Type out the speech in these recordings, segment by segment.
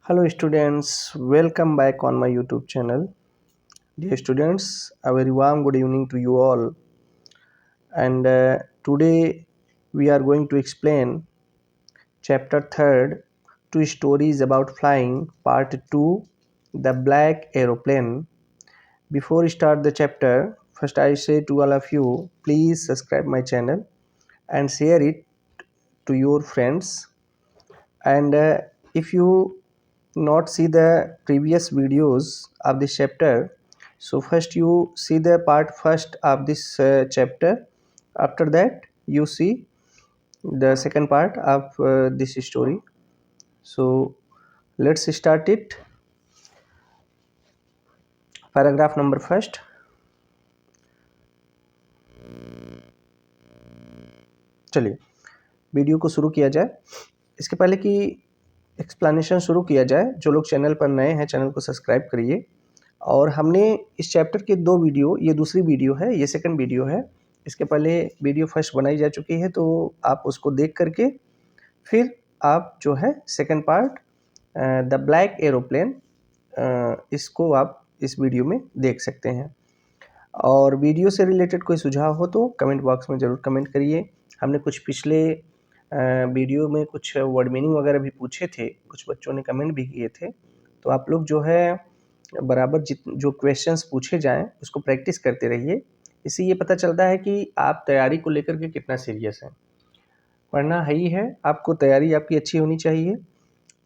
Hello students, welcome back on my YouTube channel. Dear students, a very warm good evening to you all. And today we are going to explain chapter 3rd, two stories about flying, part 2, the black aeroplane. Before we start the chapter, first I say to all of you, please subscribe my channel and share it to your friends. And if you not see the previous videos of this chapter, so first you see the part first of this chapter. After that you see the second part of this story. So let's start it. Paragraph number first. चलिए video को शुरू किया जाए। इसके पहले कि explanation शुरू किया जाए, जो लोग चैनल पर नए हैं चैनल को सब्सक्राइब करिए। और हमने इस चैप्टर के 2 वीडियो, ये दूसरी वीडियो है, ये सेकंड वीडियो है। इसके पहले वीडियो फर्स्ट बनाई जा चुकी है, तो आप उसको देख करके फिर आप जो है second part the black aeroplane, इसको आप इस वीडियो में देख सकते हैं। और वीडियो से रिलेटेड कोई सुझाव हो तो कमेंट बॉक्स में ज़रूर कमेंट करिए। हमने कुछ पिछले वीडियो में कुछ वर्ड मीनिंग वगैरह भी पूछे थे, कुछ बच्चों ने कमेंट भी किए थे। तो आप लोग जो है बराबर जो क्वेश्चंस पूछे जाएं उसको प्रैक्टिस करते रहिए। इससे ये पता चलता है कि आप तैयारी को लेकर के कितना सीरियस हैं। पढ़ना है ही है, आपको तैयारी आपकी अच्छी होनी चाहिए।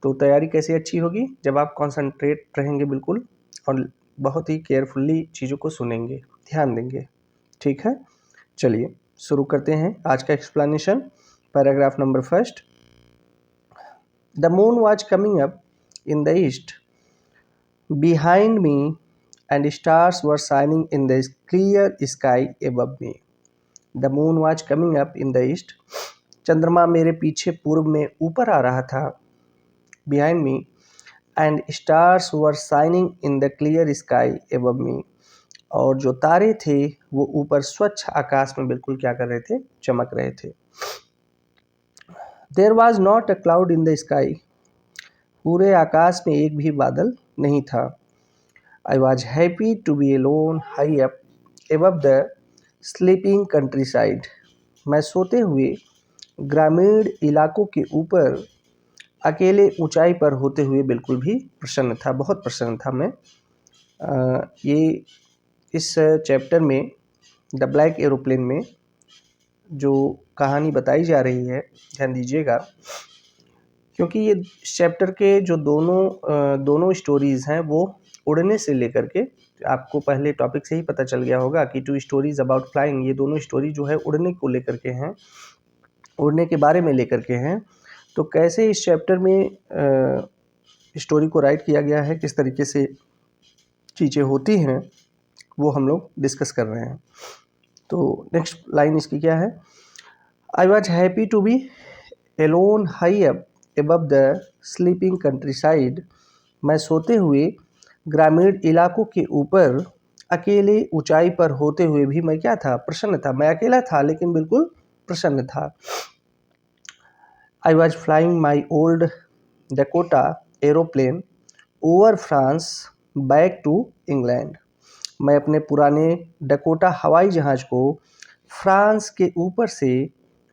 तो तैयारी कैसे अच्छी होगी? जब आप कॉन्सनट्रेट रहेंगे बिल्कुल और बहुत ही केयरफुल्ली चीज़ों को सुनेंगे, ध्यान देंगे। ठीक है, चलिए शुरू करते हैं आज का explanation. Paragraph number first. The moon was coming up in the east behind me and stars were shining in the clear sky above me. The moon was coming up in the east. चंद्रमा मेरे पीछे पूर्व में ऊपर आ रहा था, behind me, and stars were shining in the clear sky above me. और जो तारे थे वो ऊपर स्वच्छ आकाश में बिल्कुल क्या कर रहे थे? चमक रहे थे। There was not a cloud in the sky. पूरे आकाश में एक भी बादल नहीं था। I was happy to be alone high up above the sleeping countryside. मैं सोते हुए ग्रामीण इलाकों के ऊपर अकेले ऊंचाई पर होते हुए बिल्कुल भी प्रसन्न था, बहुत प्रसन्न था मैं। ये इस चैप्टर में द ब्लैक एरोप्लेन में जो कहानी बताई जा रही है, ध्यान दीजिएगा, क्योंकि ये चैप्टर के जो दोनों स्टोरीज़ हैं वो उड़ने से लेकर के, आपको पहले टॉपिक से ही पता चल गया होगा कि 2 स्टोरीज अबाउट फ्लाइंग, ये दोनों स्टोरी जो है उड़ने को लेकर के हैं, उड़ने के बारे में लेकर के हैं। तो कैसे इस चैप्टर में स्टोरी को राइट किया गया है, किस तरीके से चीज़ें होती हैं, वो हम लोग डिस्कस कर रहे हैं। तो नेक्स्ट लाइन इसकी क्या है? I was happy to be alone high up above the sleeping countryside. मैं सोते हुए ग्रामीण इलाकों के ऊपर अकेले ऊंचाई पर होते हुए भी मैं क्या था? प्रसन्न था। मैं अकेला था लेकिन बिल्कुल प्रसन्न था। I was flying my old Dakota aeroplane over France back to England. मैं अपने पुराने डकोटा हवाई जहाज़ को फ्रांस के ऊपर से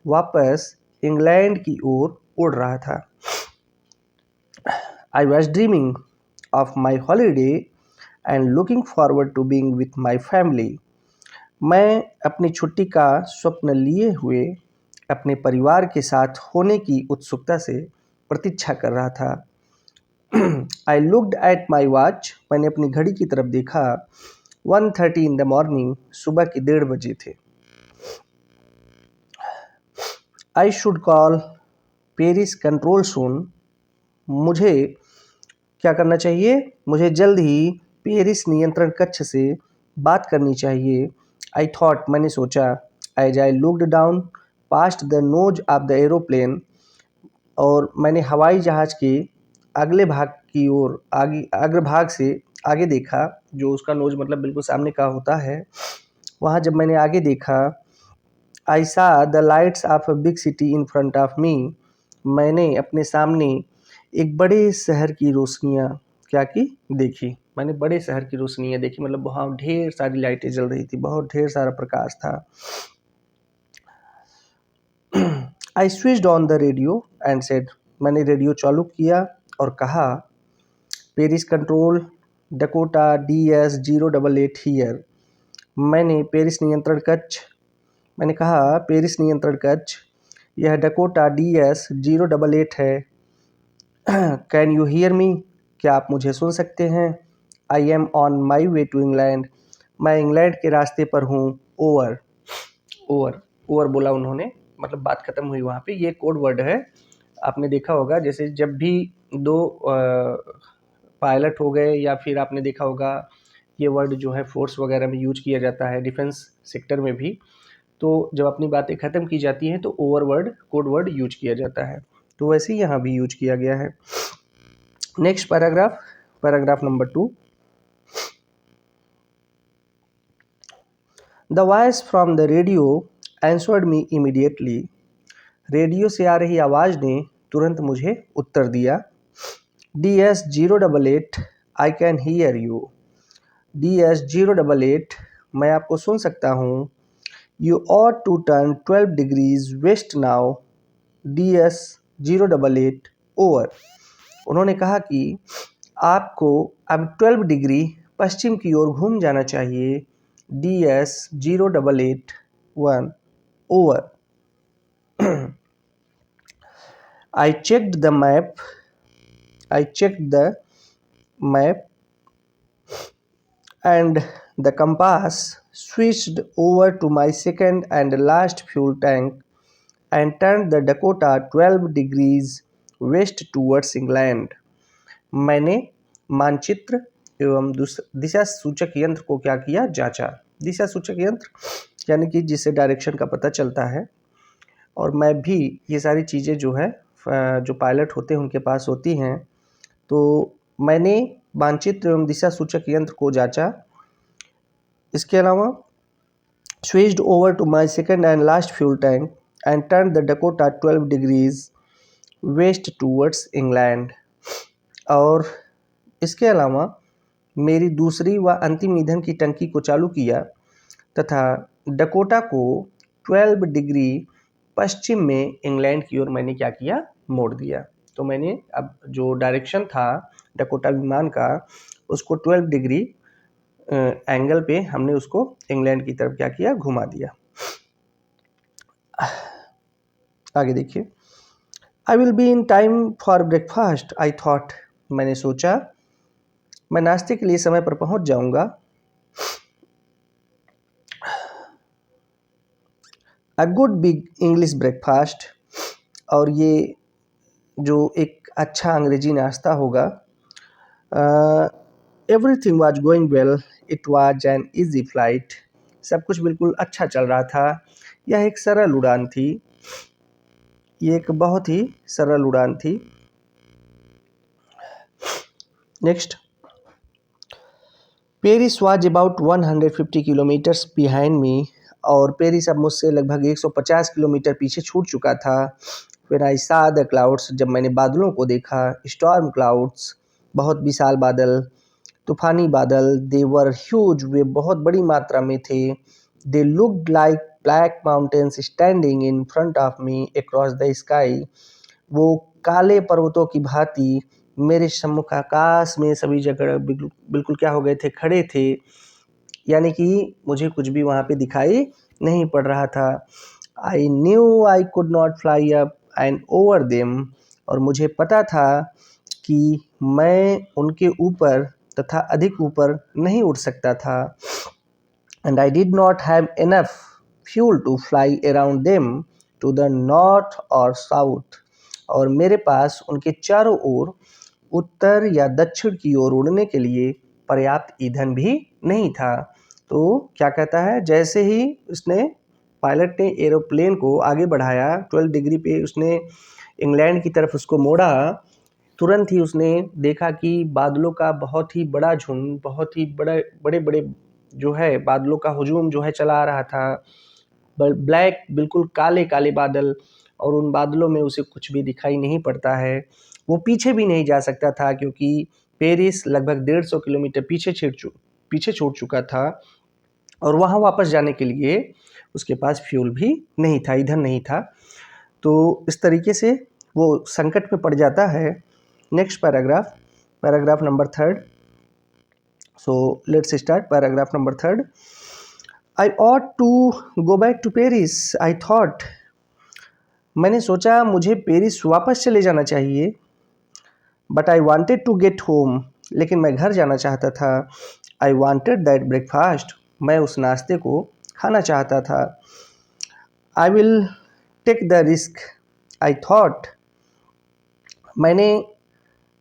वापस इंग्लैंड की ओर उड़ रहा था। I was dreaming of my holiday and looking forward to being with my family. मैं अपनी छुट्टी का स्वप्न लिए हुए अपने परिवार के साथ होने की उत्सुकता से प्रतीक्षा कर रहा था। I looked at my watch. मैंने अपनी घड़ी की तरफ देखा। 1:30 in the morning. सुबह के 1:30 बजे थे। I should call Paris control soon. मुझे क्या करना चाहिए? मुझे जल्द ही पेरिस नियंत्रण कक्ष से बात करनी चाहिए। आई थॉट, मैंने सोचा, as I looked down past the nose of the aeroplane, और मैंने हवाई जहाज़ के अगले भाग की ओर, अग्रभाग से आगे देखा, जो उसका नोज मतलब बिल्कुल सामने का होता है। वहाँ जब मैंने आगे देखा, आई सा the lights of a big city in front of मी, मैंने अपने सामने एक बड़े शहर की रोशनियाँ क्या की देखी, मैंने बड़े शहर की रोशनियाँ देखी, मतलब बहुत ढेर सारी लाइटें जल रही थी, बहुत ढेर सारा प्रकाश था। I switched on the radio and said, मैंने रेडियो चालू किया और कहा, Paris control Dakota DS088 here. मैंने कहा, पेरिस नियंत्रण कक्ष, यह डकोटा DS088 है। कैन यू हियर मी, क्या आप मुझे सुन सकते हैं? I am on my way to England, मैं इंग्लैंड के रास्ते पर हूँ। ओवर। ओवर ओवर बोला उन्होंने, मतलब बात खत्म हुई वहाँ पे। ये कोड वर्ड है, आपने देखा होगा जैसे जब भी दो पायलट हो गए, या फिर आपने देखा होगा ये वर्ड जो है फोर्स वगैरह में यूज किया जाता है, डिफेंस सेक्टर में भी। तो जब अपनी बातें ख़त्म की जाती हैं तो over word, code word use किया जाता है, तो वैसे ही यहाँ भी यूज किया गया है। Next paragraph, paragraph number 2। The voice from the radio answered me immediately, radio से आ रही आवाज़ ने तुरंत मुझे उत्तर दिया। DS088 I can hear you, DS088 मैं आपको सुन सकता हूँ। You ought to turn 12 degrees west now, DS088 over. उन्होंने कहा कि आपको अब 12 डिग्री पश्चिम की ओर घूम जाना चाहिए, DS088 over. I checked the map and the compass, switched over to my second and last fuel tank and turned the Dakota 12 degrees west towards England. मैंने मानचित्र एवं दिशा सूचक यंत्र को क्या किया, जांचा। दिशा सूचक यंत्र यानी कि जिससे डायरेक्शन का पता चलता है, और मैं भी ये सारी चीज़ें जो है जो पायलट होते हैं उनके पास होती हैं। तो मैंने मानचित्र एवं दिशा सूचक यंत्र को जांचा। इसके अलावा switched over to my second and last fuel tank and turn the Dakota 12 degrees west towards England. और इसके अलावा मेरी दूसरी व अंतिम ईंधन की टंकी को चालू किया तथा डकोटा को 12 डिग्री पश्चिम में इंग्लैंड की ओर मैंने क्या किया, मोड़ दिया। तो मैंने अब जो डायरेक्शन था डकोटा विमान का, उसको 12 डिग्री एंगल पे हमने उसको इंग्लैंड की तरफ क्या किया, घुमा दिया। आगे देखिए। I will be in time for breakfast I thought, मैंने सोचा मैं नाश्ते के लिए समय पर पहुंच जाऊंगा। A good big English breakfast, और ये जो एक अच्छा अंग्रेजी नाश्ता होगा। Everything was going well, it was an easy flight, सब कुछ बिल्कुल अच्छा चल रहा था, यह एक सरल उड़ान थी, ये एक बहुत ही सरल उड़ान थी। Next, Paris was about 150 kilometres behind me, और पेरिस अब मुझसे लगभग 150 किलोमीटर पीछे छूट चुका था। व्हेन आई सा द क्लाउड्स, जब मैंने बादलों को देखा, स्टॉर्म क्लाउड्स, बहुत विशाल बादल, तूफानी बादल, दे वर ह्यूज, वे बहुत बड़ी मात्रा में थे। They looked like black mountains standing in front of me across the sky, वो काले पर्वतों की भांति मेरे सम्मुख आकाश में सभी जगह बिल्कुल क्या हो गए थे, खड़े थे, यानी कि मुझे कुछ भी वहाँ पे दिखाई नहीं पड़ रहा था। I knew I could not fly up and over them, और मुझे पता था कि मैं उनके ऊपर तथा अधिक ऊपर नहीं उड़ सकता था। And I did not have enough fuel to fly around them to the north और साउथ, और मेरे पास उनके चारों ओर उत्तर या दक्षिण की ओर उड़ने के लिए पर्याप्त ईंधन भी नहीं था। तो क्या कहता है, जैसे ही उसने पायलट ने एरोप्लेन को आगे बढ़ाया, 12 डिग्री पे उसने इंग्लैंड की तरफ उसको मोड़ा, तुरंत ही उसने देखा कि बादलों का बहुत ही बड़ा झुंड, बहुत ही बड़े बड़े जो है बादलों का हुजूम जो है चला आ रहा था। ब्लैक, बिल्कुल काले काले बादल, और उन बादलों में उसे कुछ भी दिखाई नहीं पड़ता है। वो पीछे भी नहीं जा सकता था क्योंकि पेरिस लगभग 150 किलोमीटर पीछे छूट चुका था और वहाँ वापस जाने के लिए उसके पास फ्यूल भी नहीं था, ईंधन नहीं था। तो इस तरीके से वो संकट में पड़ जाता है। Next paragraph number 3। So let's start paragraph number 3। I ought to go back to Paris, I thought. मैंने सोचा मुझे पेरिस वापस चले जाना चाहिए। But I wanted to get home, लेकिन मैं घर जाना चाहता था। आई वॉन्टेड दैट ब्रेकफास्ट, मैं उस नाश्ते को खाना चाहता था। I will take the risk, I thought. मैंने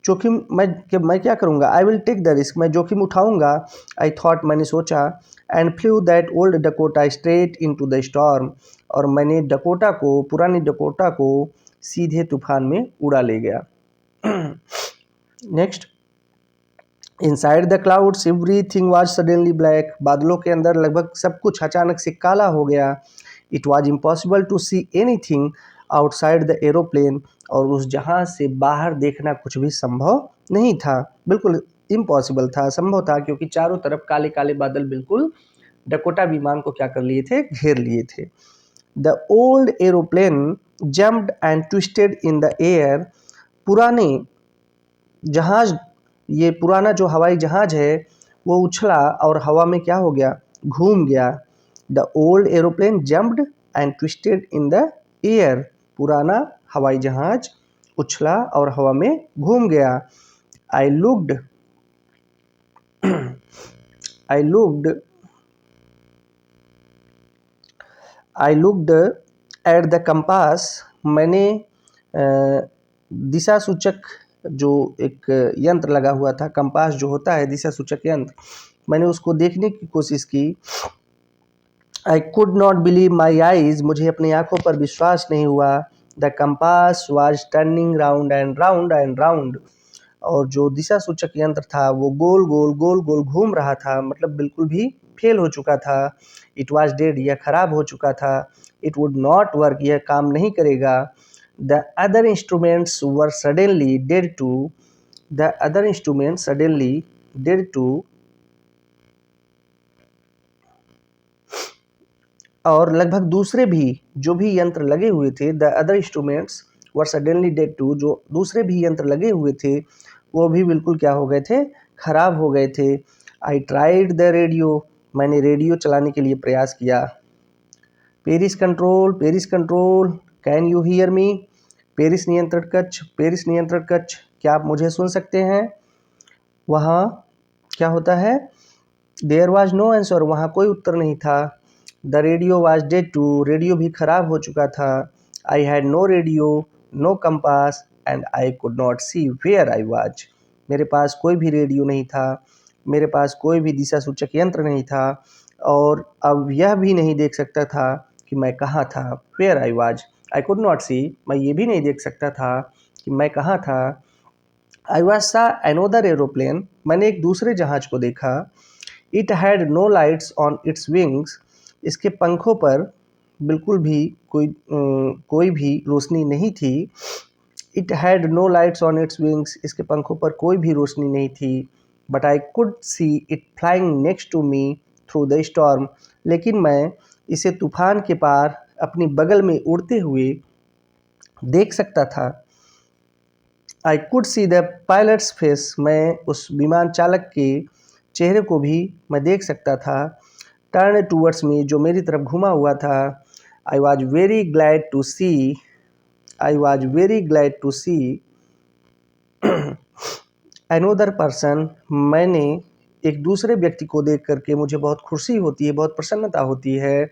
जोखिम मैं क्या करूँगा, I will take the risk, मैं जोखिम उठाऊँगा। आई थॉट, मैंने सोचा। And flew that old Dakota straight into the storm, और मैंने पुरानी डकोटा को सीधे तूफान में उड़ा ले गया। Next, inside the clouds everything was suddenly black, बादलों के अंदर लगभग सब कुछ अचानक से काला हो गया। It was impossible to see anything outside the aeroplane, और उस जहाज से बाहर देखना कुछ भी संभव नहीं था, बिल्कुल इम्पॉसिबल था, असंभव था, क्योंकि चारों तरफ काले काले बादल बिल्कुल डकोटा विमान को क्या कर लिए थे, घेर लिए थे। The old aeroplane jumped and twisted in the air, पुराना जो हवाई जहाज है वो उछला और हवा में क्या हो गया, घूम गया। The old aeroplane jumped and twisted in the air, पुराना हवाई जहाज उछला और हवा में घूम गया। I looked at the compass, मैंने दिशा सूचक जो एक यंत्र लगा हुआ था, कंपास जो होता है दिशा सूचक यंत्र, मैंने उसको देखने की कोशिश की। आई could not believe my eyes, मुझे अपनी आंखों पर विश्वास नहीं हुआ। The compass was turning round and round and round, और जो दिशा सूचक यंत्र था वो गोल गोल घूम रहा था, मतलब बिल्कुल भी फेल हो चुका था। इट वाज डेड, यह खराब हो चुका था। इट वुड नॉट वर्क, यह काम नहीं करेगा। The other instruments were suddenly dead too, और लगभग दूसरे भी जो भी यंत्र लगे हुए थे, the other instruments were suddenly dead too, जो दूसरे भी यंत्र लगे हुए थे वो भी बिल्कुल क्या हो गए थे, खराब हो गए थे। आई ट्राइड द रेडियो, मैंने रेडियो चलाने के लिए प्रयास किया। Paris control, can you hear me, Paris नियंत्रण कक्ष, क्या आप मुझे सुन सकते हैं। वहाँ क्या होता है, देयर वाज नो आंसर, वहाँ कोई उत्तर नहीं था। The radio was dead too, radio भी खराब हो चुका था। I had no radio, no compass and I could not see where I was, मेरे पास कोई भी रेडियो नहीं था, मेरे पास कोई भी दिशा सूचक यंत्र नहीं था, और अब यह भी नहीं देख सकता था कि मैं कहाँ था। Where I was, I could not see, मैं ये भी नहीं देख सकता था कि मैं कहाँ था। I was saw another aeroplane, मैंने एक दूसरे जहाज को देखा। It had no lights on its wings, इसके पंखों पर बिल्कुल भी कोई भी रोशनी नहीं थी। It had no lights on its wings, इसके पंखों पर कोई भी रोशनी नहीं थी। But I could see it flying next to me through the storm, लेकिन मैं इसे तूफान के पार अपनी बगल में उड़ते हुए देख सकता था। I could see the pilots face, मैं उस विमान चालक के चेहरे को भी मैं देख सकता था। टर्न टूवर्ड्स मी, जो मेरी तरफ घुमा हुआ था। I was very glad to see another person, मैंने एक दूसरे व्यक्ति को देख करके मुझे बहुत खुशी होती है, बहुत प्रसन्नता होती है।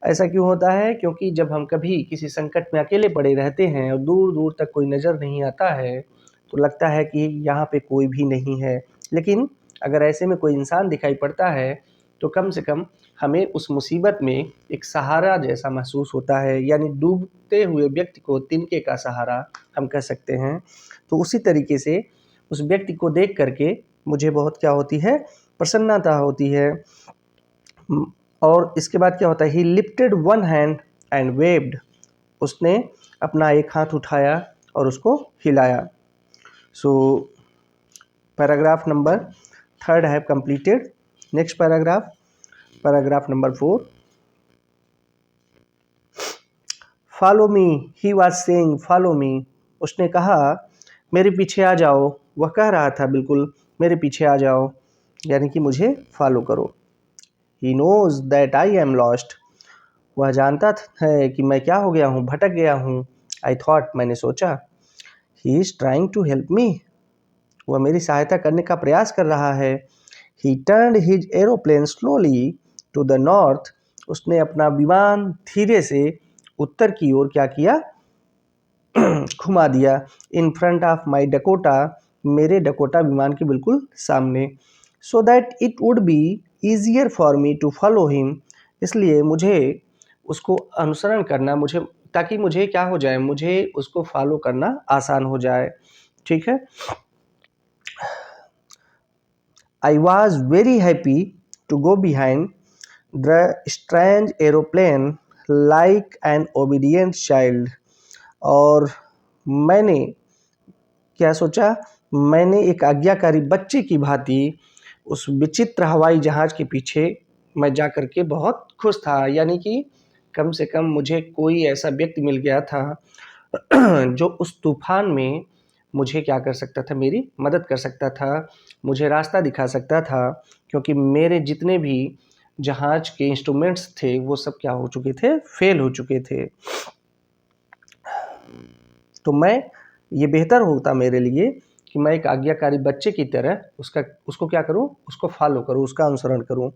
ऐसा क्यों होता है, क्योंकि जब हम कभी किसी संकट में अकेले पड़े रहते हैं और दूर दूर तक कोई नज़र नहीं आता है तो लगता है कि यहाँ पे कोई भी नहीं है, लेकिन अगर ऐसे में कोई इंसान दिखाई पड़ता है तो कम से कम हमें उस मुसीबत में एक सहारा जैसा महसूस होता है, यानी डूबते हुए व्यक्ति को तिनके का सहारा हम कह सकते हैं। तो उसी तरीके से उस व्यक्ति को देख करके मुझे बहुत क्या होती है, प्रसन्नता होती है। और इसके बाद क्या होता है, ही lifted one hand and waived, उसने अपना एक हाथ उठाया और उसको हिलाया। So paragraph number 3 I have completed. Next paragraph number 4. Follow me, he was saying follow me. उसने कहा मेरे पीछे आ जाओ, वह कह रहा था बिल्कुल मेरे पीछे आ जाओ, यानी कि मुझे फॉलो करो. He knows that I am lost. वह जानता है कि मैं क्या हो गया हूँ, भटक गया हूँ. I thought, मैंने सोचा. He is trying to help me. वह मेरी सहायता करने का प्रयास कर रहा है. He turned his aeroplane slowly to the north. उसने अपना विमान धीरे से उत्तर की ओर क्या किया, घुमा दिया. In front of my Dakota, मेरे डकोटा विमान के बिल्कुल सामने. So that it would be easier for me to follow him. इसलिए मुझे उसको अनुसरण करना, मुझे ताकि मुझे क्या हो जाए, मुझे उसको फॉलो करना आसान हो जाए. ठीक है. I was very happy to go behind the strange aeroplane like an obedient child. और मैंने क्या सोचा, मैंने एक आज्ञाकारी बच्चे की भांति उस विचित्र हवाई जहाज के पीछे मैं जा कर के बहुत खुश था. यानी कि कम से कम मुझे कोई ऐसा व्यक्ति मिल गया था जो उस तूफान में मुझे क्या कर सकता था, मेरी मदद कर सकता था, मुझे रास्ता दिखा सकता था. क्योंकि मेरे जितने भी जहाज के इंस्ट्रूमेंट्स थे वो सब क्या हो चुके थे, फेल हो चुके थे. तो मैं ये बेहतर होता मेरे लिए कि मैं एक आज्ञाकारी बच्चे की तरह उसको क्या करूं, उसको फॉलो करूं, उसका अनुसरण करूं.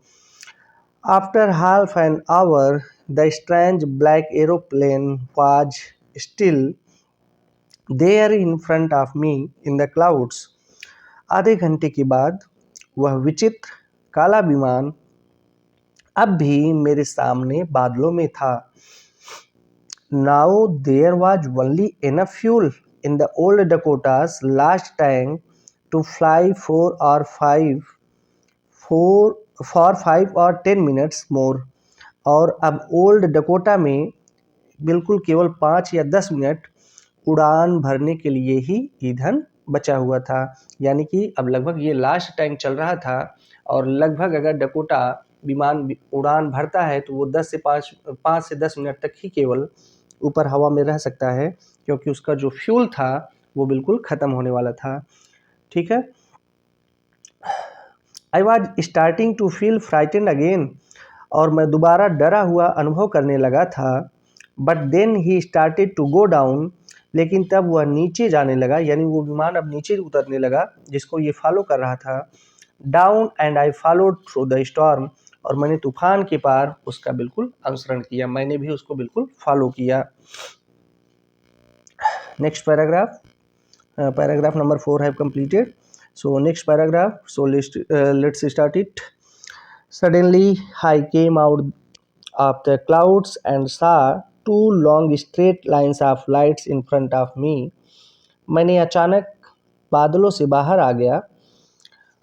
After half an hour the strange black aeroplane was still there in front of me in the clouds. आधे घंटे के बाद वह विचित्र काला विमान अब भी मेरे सामने बादलों में था. Now there was only enough fuel in the old Dakota's last tank to fly for 5 or 10 minutes more. और अब ओल्ड डकोटा में बिल्कुल केवल 5 या 10 मिनट उड़ान भरने के लिए ही ईंधन बचा हुआ था. यानी कि अब लगभग ये लास्ट टैंक चल रहा था और लगभग अगर डकोटा विमान उड़ान भरता है तो वो 5 से 10 मिनट तक ही केवल ऊपर हवा में रह सकता है, क्योंकि उसका जो फ्यूल था वो बिल्कुल ख़त्म होने वाला था. ठीक है. I was starting to feel frightened again. और मैं दोबारा डरा हुआ अनुभव करने लगा था. But then he started to go down. लेकिन तब वह नीचे जाने लगा, यानी वो विमान अब नीचे उतरने लगा जिसको ये फॉलो कर रहा था. Down and I followed through the storm. और मैंने तूफान के पार उसका बिल्कुल अनुसरण किया, मैंने भी उसको बिल्कुल फॉलो किया. Next paragraph number 4 I have completed. So next paragraph, so let's start it. Suddenly I came out of the clouds and saw 2 long straight lines of lights in front of me. मैंने अचानक बादलों से बाहर आ गया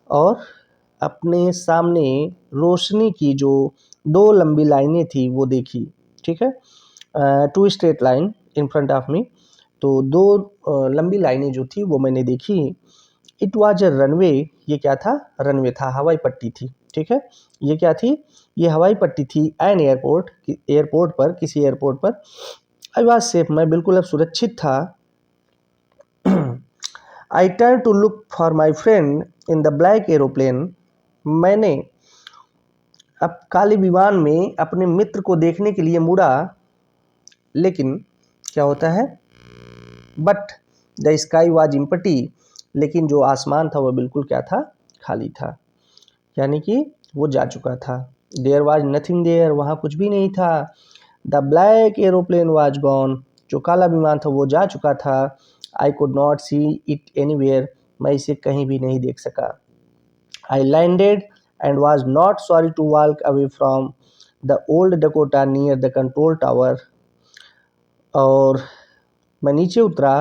और अपने सामने रोशनी की जो 2 लंबी लाइनें थी वो देखी. ठीक है. 2 straight line in front of मी. तो 2 लंबी लाइनें जो थी वो मैंने देखी. It was a runway. ये क्या था, रनवे था, हवाई पट्टी थी. ठीक है. ये क्या थी, ये हवाई पट्टी थी. एन एयरपोर्ट पर, किसी एयरपोर्ट पर. I was safe. मैं बिल्कुल अब सुरक्षित था. I turn to look for my friend in the black aeroplane. मैंने अब काले विमान में अपने मित्र को देखने के लिए मुड़ा. लेकिन क्या होता है, but the sky was empty. लेकिन जो आसमान था वह बिल्कुल क्या था, खाली था. यानी कि वो जा चुका था. There was nothing there. वहाँ कुछ भी नहीं था. The black aeroplane was gone. जो काला विमान था वो जा चुका था. I could not see it anywhere. मैं इसे कहीं भी नहीं देख सका. I landed and was not sorry to walk away from the old Dakota near the control tower. और मैं नीचे उतरा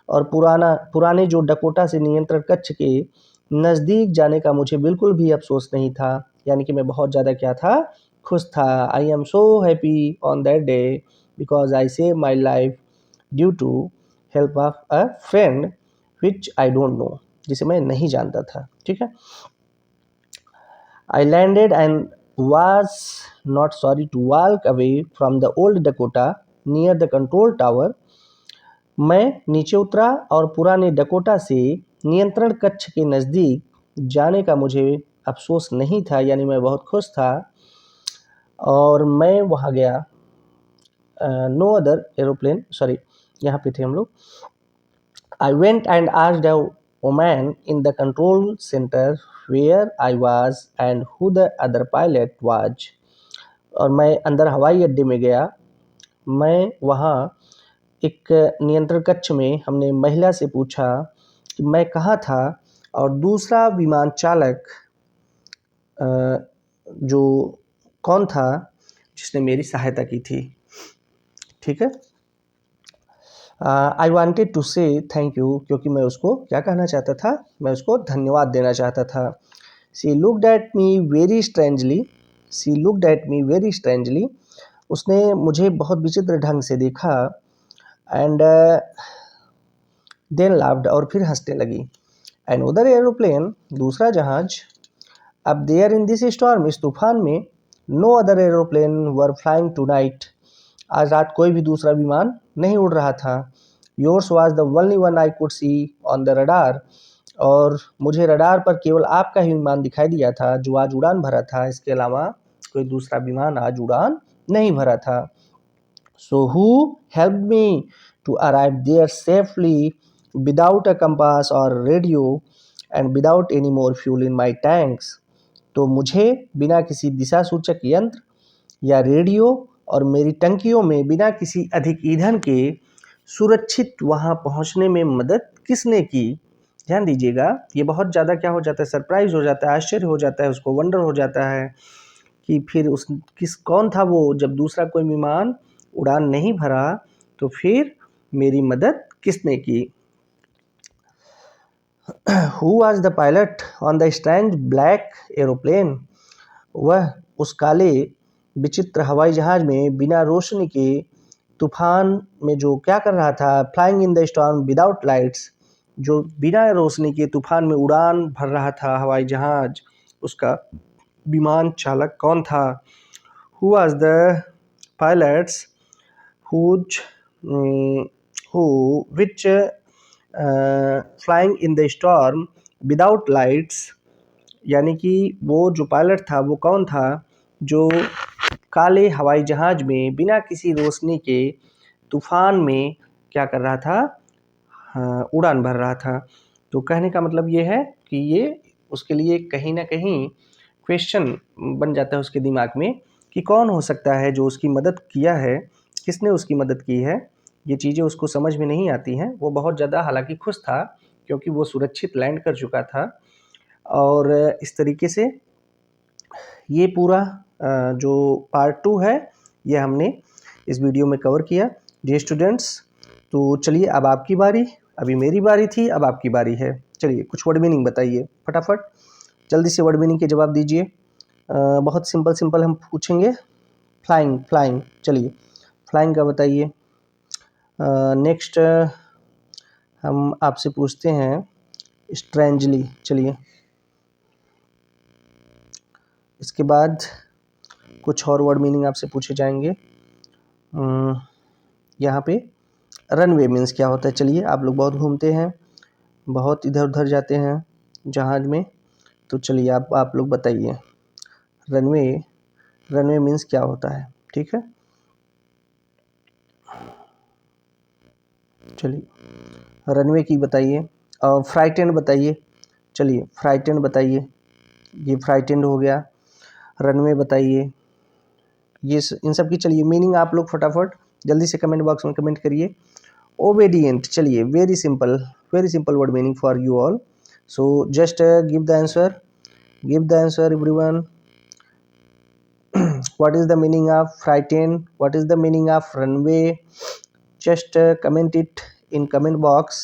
और पुराने जो डकोटा से नियंत्रण कक्ष के नज़दीक जाने का मुझे बिल्कुल भी अफसोस नहीं था. यानी कि मैं बहुत ज़्यादा क्या था, खुश था. I am so happy on that day because I save my life due to help of a friend which I don't know, जिसे मैं नहीं जानता था। ठीक है। I landed and was not sorry to walk away from the old Dakota near the control tower. मैं नीचे उतरा और पुराने डकोटा से नियंत्रण कक्ष के नज़दीक जाने का मुझे अफसोस नहीं था, यानी मैं बहुत खुश था और मैं वहाँ गया। नो अदर एरोप्लेन, सॉरी यहाँ पे थे हम लोग। I went and asked a woman in the control center where I was and who the other pilot was. और मैं अंदर हवाई अड्डे में गया। मैं वहाँ एक नियंत्रण कक्ष में हमने महिला से पूछा कि मैं कहाँ था और दूसरा विमान चालक जो कौन था जिसने मेरी सहायता की थी। ठीक है। आई वॉन्टेड टू से थैंक यू, क्योंकि मैं उसको क्या कहना चाहता था, मैं उसको धन्यवाद देना चाहता था। She looked at me very strangely, she looked at me very strangely, उसने मुझे बहुत विचित्र ढंग से देखा। एंड देन लाफ्ड, और फिर हंसने लगी। एंड उधर एरोप्लेन, दूसरा जहाज, अब देयर इन दिस स्टॉर्म, इस तूफान में, no other aeroplane were flying tonight, आज रात कोई भी दूसरा विमान नहीं उड़ रहा था। Yours was the only one I could C on the radar, और मुझे रडार पर केवल आपका ही विमान दिखाई दिया था जो आज उड़ान भरा था, इसके अलावा कोई दूसरा विमान आज उड़ान नहीं भरा था। So who helped me to arrive there safely without a compass और radio and without any more fuel in my tanks, तो मुझे बिना किसी दिशा सूचक यंत्र या रेडियो और मेरी टंकियों में बिना किसी अधिक ईंधन के सुरक्षित वहाँ पहुँचने में मदद किसने की। ध्यान दीजिएगा, ये बहुत ज़्यादा क्या हो जाता है, सरप्राइज हो जाता है, आश्चर्य हो जाता है, उसको वंडर हो जाता है कि फिर उस कौन था वो, जब दूसरा कोई विमान उड़ान नहीं भरा तो फिर मेरी मदद किसने की। Who was the pilot on the strange black aeroplane? वह उस काले विचित्र हवाई जहाज में बिना रोशनी के तूफान में जो क्या कर रहा था, flying in the storm without lights, जो बिना रोशनी के तूफान में उड़ान भर रहा था हवाई जहाज, उसका विमान चालक कौन था। Who was the pilots which flying in the storm without lights, यानी कि वो जो पायलट था वो कौन था जो काले हवाई जहाज में बिना किसी रोशनी के तूफान में क्या कर रहा था, उड़ान भर रहा था। तो कहने का मतलब ये है कि ये उसके लिए कहीं ना कहीं क्वेश्चन बन जाता है उसके दिमाग में कि कौन हो सकता है जो उसकी मदद किया है, किसने उसकी मदद की है। ये चीज़ें उसको समझ में नहीं आती हैं। वो बहुत ज़्यादा हालांकि खुश था क्योंकि वो सुरक्षित लैंड कर चुका था। और इस तरीके से ये पूरा जो पार्ट 2 है ये हमने इस वीडियो में कवर किया। डियर स्टूडेंट्स, तो चलिए अब आपकी बारी, अभी मेरी बारी थी, अब आपकी बारी है। चलिए कुछ वर्ड मीनिंग बताइए फटाफट, जल्दी से वर्ड मीनिंग के जवाब दीजिए। बहुत सिंपल हम पूछेंगे। फ्लाइंग, फ्लाइंग, चलिए फ्लाइंग का बताइए। नेक्स्ट हम आपसे पूछते हैं स्ट्रेंजली, चलिए। इसके बाद कुछ और वर्ड मीनिंग आपसे पूछे जाएंगे। यहाँ पे रनवे मीन्स क्या होता है। चलिए, आप लोग बहुत घूमते हैं, बहुत इधर उधर जाते हैं जहाज में, तो चलिए आप लोग बताइए रनवे मीन्स क्या होता है। ठीक है, चलिए रनवे की बताइए। और फ्राइटेंड बताइए। चलिए फ्राइटेंड बताइए, ये फ्राइटेंड हो गया। रनवे बताइए, ये इन सब की चलिए मीनिंग आप लोग फटाफट जल्दी से कमेंट बॉक्स में कमेंट करिए। ओबेडिएंट, चलिए very simple word meaning for you all. So just give the answer everyone. What is the meaning of frightened? What is the meaning of runway? Just comment it in comment box.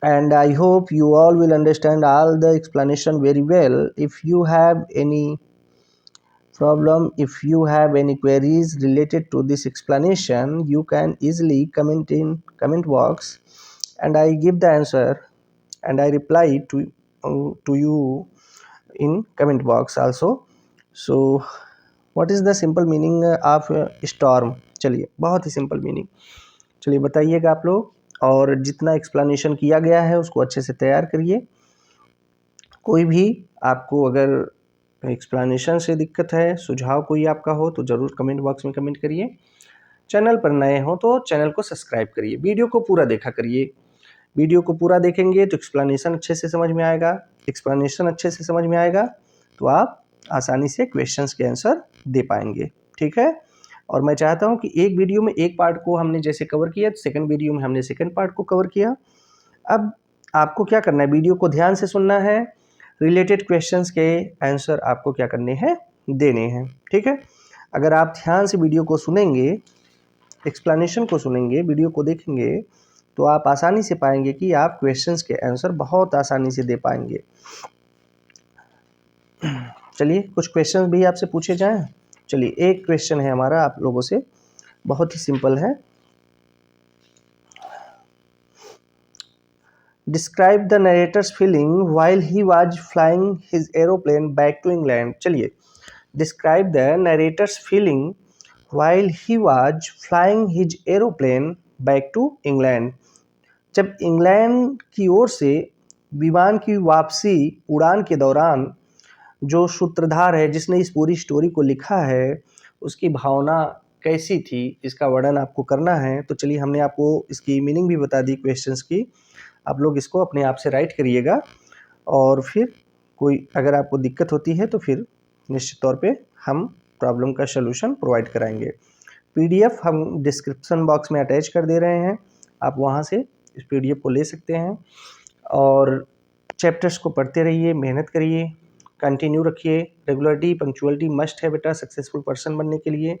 And I hope you all will understand all the explanation very well. If you have any problem, if you have any queries related to this explanation, you can easily comment in comment box. and I give the answer and I reply to you in comment box also. So what is the simple meaning of storm? चलिए बहुत ही simple meaning, चलिए बताइएगा आप लोग, और जितना explanation किया गया है उसको अच्छे से तैयार करिए। कोई भी आपको अगर एक्सप्लेनेशन से दिक्कत है, सुझाव कोई आपका हो तो ज़रूर कमेंट बॉक्स में कमेंट करिए। चैनल पर नए हो तो चैनल को सब्सक्राइब करिए, वीडियो को पूरा देखा करिए। वीडियो को पूरा देखेंगे तो एक्सप्लेनेशन अच्छे से समझ में आएगा, एक्सप्लेनेशन अच्छे से समझ में आएगा तो आप आसानी से क्वेश्चंस के आंसर दे पाएंगे, ठीक है। और मैं चाहता हूं कि एक वीडियो में एक पार्ट को हमने जैसे कवर किया तो सेकंड वीडियो में हमने सेकंड पार्ट को कवर किया। अब आपको क्या करना है, वीडियो को ध्यान से सुनना है, रिलेटेड क्वेश्चंस के आंसर आपको क्या करने हैं, देने हैं, ठीक है। अगर आप ध्यान से वीडियो को सुनेंगे, एक्सप्लेनेशन को सुनेंगे, वीडियो को देखेंगे तो आप आसानी से पाएंगे कि आप क्वेश्चंस के आंसर बहुत आसानी से दे पाएंगे। चलिए कुछ क्वेश्चंस भी आपसे पूछे जाएं। चलिए एक क्वेश्चन है हमारा आप लोगों से, बहुत ही सिंपल है। Describe the narrator's feeling while he was flying his aeroplane back to England. चलिए describe the narrator's feeling while he was flying his aeroplane back to England. जब इंग्लैंड की ओर से विमान की वापसी उड़ान के दौरान जो सूत्रधार है जिसने इस पूरी स्टोरी को लिखा है उसकी भावना कैसी थी, इसका वर्णन आपको करना है। तो चलिए हमने आपको इसकी मीनिंग भी बता दी क्वेश्चंस की, आप लोग इसको अपने आप से राइट करिएगा और फिर कोई अगर आपको दिक्कत होती है तो फिर निश्चित तौर पे हम प्रॉब्लम का सलूशन प्रोवाइड कराएंगे। पीडीएफ हम डिस्क्रिप्शन बॉक्स में अटैच कर दे रहे हैं, आप वहाँ से इस पीडीएफ को ले सकते हैं और चैप्टर्स को पढ़ते रहिए, मेहनत करिए, कंटिन्यू रखिए। रेगुलरिटी पंक्चुअलिटी मस्ट है बेटा सक्सेसफुल पर्सन बनने के लिए।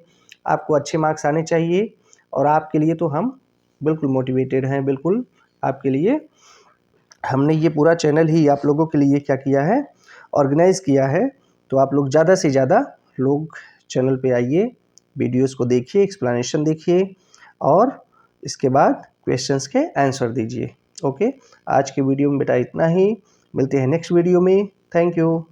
आपको अच्छे मार्क्स आने चाहिए और आपके लिए तो हम बिल्कुल मोटिवेटेड हैं, बिल्कुल आपके लिए हमने ये पूरा चैनल ही आप लोगों के लिए क्या किया है, ऑर्गेनाइज़ किया है। तो आप लोग ज़्यादा से ज़्यादा लोग चैनल पे आइए, वीडियोस को देखिए, एक्सप्लेनेशन देखिए और इसके बाद क्वेश्चंस के आंसर दीजिए। ओके, आज के वीडियो में बेटा इतना ही, मिलते हैं नेक्स्ट वीडियो में। Thank you.